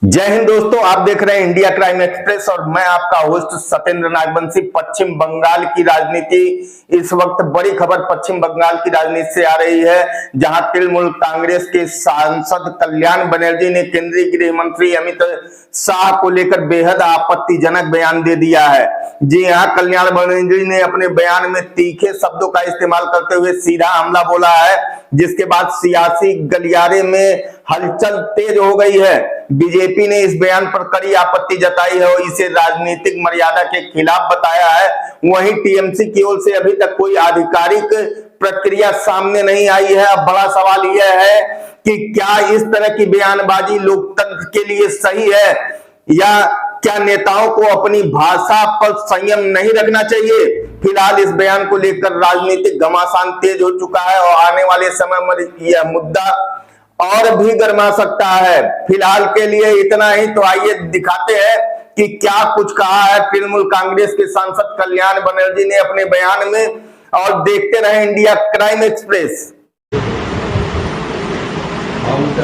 जय हिंद दोस्तों, आप देख रहे हैं इंडिया क्राइम एक्सप्रेस और मैं आपका होस्ट सत्येंद्र नागवंशी। पश्चिम बंगाल की राजनीति इस वक्त बड़ी खबर पश्चिम बंगाल की राजनीति से आ रही है, जहां तृणमूल कांग्रेस के सांसद कल्याण बनर्जी ने केंद्रीय गृह मंत्री अमित शाह को लेकर बेहद आपत्तिजनक बयान दे दिया है। जी हां, कल्याण बनर्जी ने अपने बयान में तीखे शब्दों का इस्तेमाल करते हुए सीधा हमला बोला है, जिसके बाद सियासी गलियारे में हलचल तेज हो गई है। बीजेपी ने इस बयान पर कड़ी आपत्ति जताई है और इसे राजनीतिक मर्यादा के खिलाफ बताया है। वहीं टीएमसी की ओर से अभी तक कोई आधिकारिक प्रक्रिया सामने नहीं आई है। अब बड़ा सवाल यह है कि क्या इस तरह की बयानबाजी लोकतंत्र के लिए सही है, या क्या नेताओं को अपनी भाषा पर संयम नहीं रखना चाहिए। फिलहाल इस बयान को लेकर राजनीतिक घमासान तेज हो चुका है और आने वाले समय में यह मुद्दा और भी गर्मा सकता है। फिलहाल के लिए इतना ही, तो आइए दिखाते हैं कि क्या कुछ कहा है तृणमूल कांग्रेस के सांसद कल्याण बनर्जी ने अपने बयान में, और देखते रहे India crime express.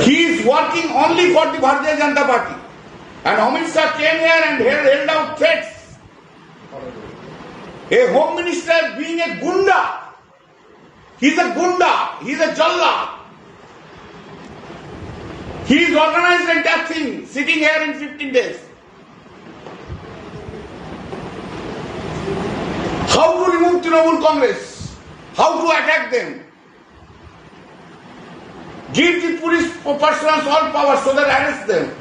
He is working only for the Bharatiya Janata Party, and Amit Shah came here and held out threats. A home minister being a gunda, he's a gunda, he's a jalla. He is organized entire thing, sitting here in 15 days. How to remove Trinamool Congress? How to attack them? Give the police personnel all power so that arrest them.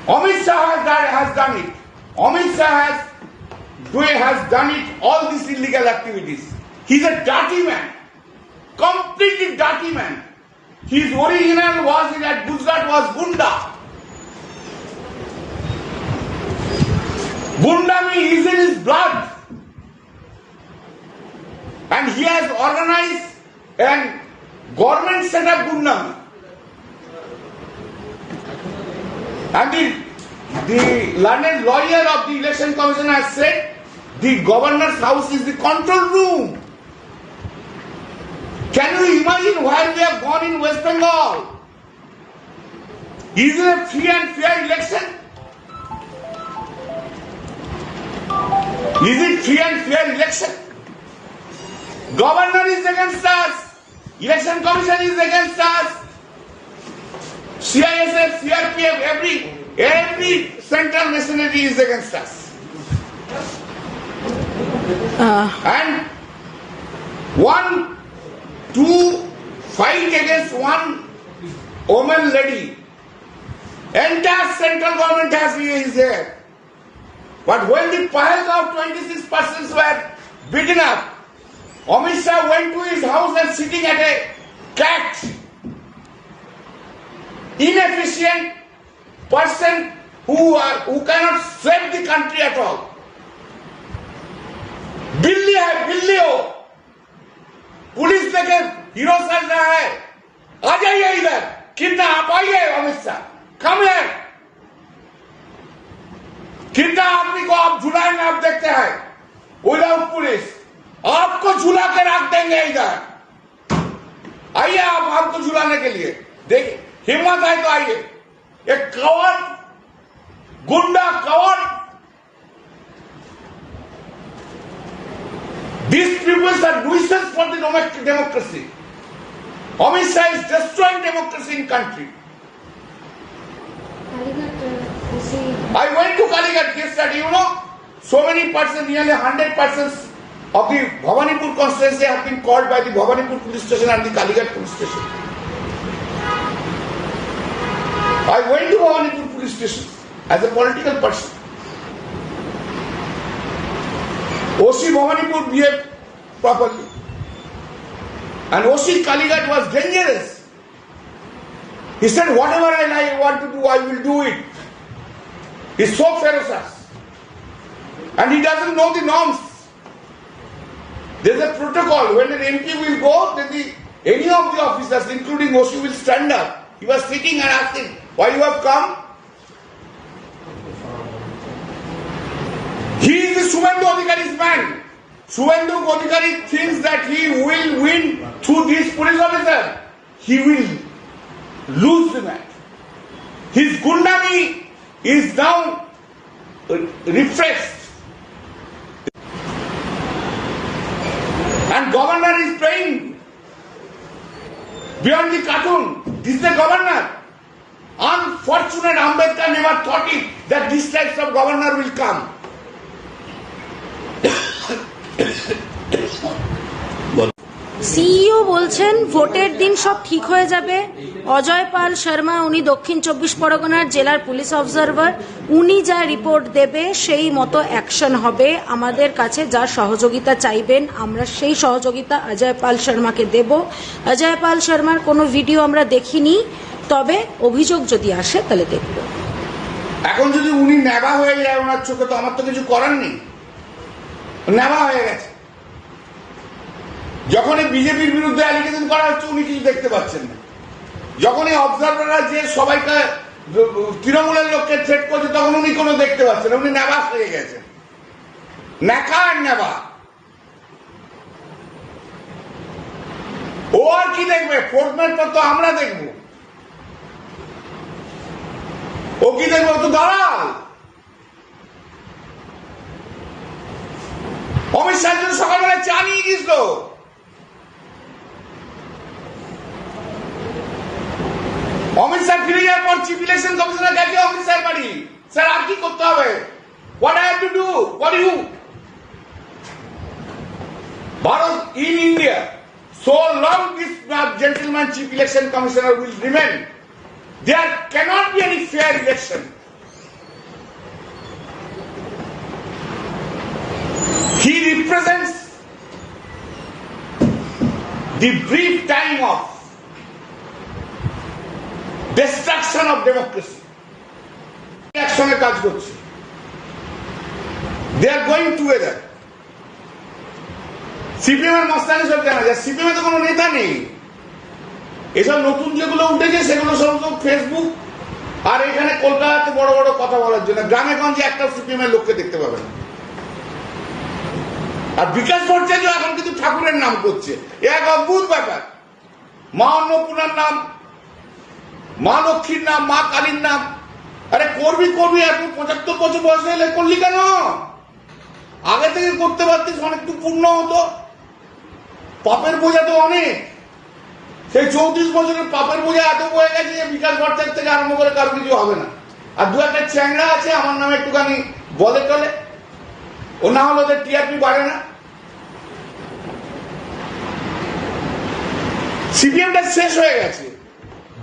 Amit Shah has done it. Amit Shah has done it, all these illegal activities. He's a dirty man. Completely dirty man. His original was at Gujarat was Gunda. Gunda means is in his blood. And he has organized and government set up Gunda. And the learned lawyer of the election commission has said the governor's house is the control room. Can you imagine where we have gone in West Bengal? Is it a free and fair election? Is it free and fair election? Governor is against us. Election commission is against us. CISF, CRPF, every central machinery is against us. And to fight against one woman lady, entire central government is there. But when the Pahalgaon 26 persons were beaten up, Amit Shah went to his house and sitting at a cat. Inefficient person who cannot save the country at all. बिल्ली है, बिल्ली हो, police लेके hero चल रहा है। आ जाइए इधर, कितना आप आइए अमित शाह, कम है। कितना आदमी को आप झुलाएंगे, आप देखते हैं विदाउट पुलिस, आपको झुला के रख देंगे इधर। आइए आप हमको झुलाने के लिए, देखिए हिम्मत है तो आइए। एक कवर, गुंडा cover, these people are nuisance for the democracy. Amit Shah is destroying democracy in country. I went to Kalighat yesterday, so many persons, nearly 100 persons of the Bhavanipur constituency have been called by the Bhavanipur police station and the Kalighat police station. I went to Bhavanipur police station as a political person. OC Bhavanipur behaved properly. And OC Kalighat was dangerous. He said, whatever I want to do, I will do it. He's so ferocious. And he doesn't know the norms. There's a protocol. When an MP will go, then any of the officers, including OC, will stand up. He was sitting and asking, why you have come? He is the Suvendu Adhikari's man. Suvendu Adhikari thinks that he will win through this police officer. He will lose the match. His Gundami is now refreshed. And governor is playing beyond the cartoon. This is the governor. Unfortunate Ambedkar never thought it that this types of governor will come. CEO বলছেন ভোটের দিন সব ঠিক হয়ে যাবে। অজয় পাল শর্মা উনি দক্ষিণ 24 পরগনার জেলার পুলিশ অবজারভার, উনি যা রিপোর্ট দেবে সেই মতো অ্যাকশন হবে। আমাদের কাছে যা সহযোগিতা চাইবেন আমরা সেই সহযোগিতা অজয় পাল শর্মাকে দেব। অজয় পাল শর্মার কোনো ভিডিও আমরা দেখিনি, তবে অভিযোগ যদি আসে তাহলে দেখব। এখন যদি উনি নেবা হয়ে যায় ওনার চোখে, তো আমার তো কিছু করার নেই, নেবা হয়ে গেছে। যখনই বিজেপির বিরুদ্ধে অ্যালিগেশন করা হচ্ছে উনি কিছু দেখতে পাচ্ছেন না। যখনই অবজারভাররা যে সবাইকে তৃণমূলের লোককে থ্রেট করছে তখন উনি কোনো দেখতে পাচ্ছেন না, উনি নেবা হয়ে গেছেন। নেকা আর নেবা। ও আর কি দেখবে? ফোর্সমেন্ট তো আমরা দেখবো। ও কি দেখবে? ও তো দালাল। অমিত শাহের জন্য সকালবেলা চা নিয়ে গিয়েছিল। অমিত শাহ ফিরে যাওয়ার পর চিফ ইলেকশন কমিশনার গেছে অমিত শাহের বাড়ি। স্যার আর কি করতে হবে? What I have to do for you? Bharat in India, so long this gentleman chief election commissioner will remain, there cannot be any fair election. He represents the brief time of destruction of democracy. একসঙ্গে কাজ করছে। They are going together. CPM এর মস্তানি সব জানা যায়। CPM এ তো কোনো নেতা নেই। এসব নতুন যেগুলো উঠেছে সেগুলো সমস্ত ফেসবুক আর এখানে কলকাতাতে বড় বড় কথা বলার জন্য। গ্রামে গঞ্জে একটা সিপিএম এর লোককে দেখতে পাবেন। আর বিকাশ ভট্টাচার্য এখন কিন্তু ঠাকুরের নাম করছে, এক অদ্ভুত ব্যাপার। মা অন্নপূর্ণার নাম, মা লক্ষ্মীর নাম, মা কালীর নাম। আরে করবি করবি, এখন 75 বছর বয়স হলে করলি কেন? আগে থেকে করতে পারতিস, অনেকটু পূর্ণ হতো। পাপের বোঝা তো অনেক। সেই 34 বছরের পাপের বোঝা এত বয়ে গেছে যে বিকাশ ভট্টাচার্য থেকে আরম্ভ করে কারো কিছু হবে না। আর দু একটা চ্যাংড়া আছে আমার নামে একটুখানি বলে টলে, ও না হলে ওদের টিআরপি বাড়ে না। সিপিএমটা শেষ হয়ে গেছে।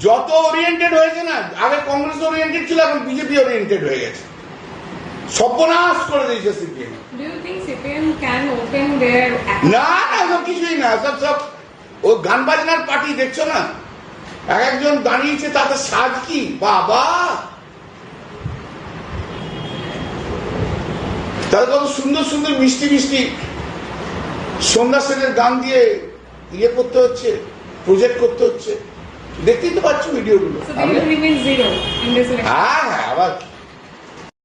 যত ওরিয়েন্টেড হয়েছে না, আগে কংগ্রেস ওরিয়েন্টেড ছিল, এখন বিজেপি ওরিয়েন্টেড হয়ে গেছে। সর্বনাশ করে দিয়েছে CPM. Do you think CPM can open their না না, সব কিছুই না, সব সব ও গান বাজনার পার্টি। দেখছো না এক একজন দাঁড়িয়েছে, তাতে সাজ কি বাবা! তাদের কত সুন্দর সুন্দর মিষ্টি মিষ্টি সন্ধ্যা সেনের গান দিয়ে ইয়ে করতে হচ্ছে, প্রজেক্ট করতে হচ্ছে। দেখতেই তো পাচ্ছ ভিডিওগুলো। so they will remain zero in this election? হ্যাঁ হ্যাঁ, আবার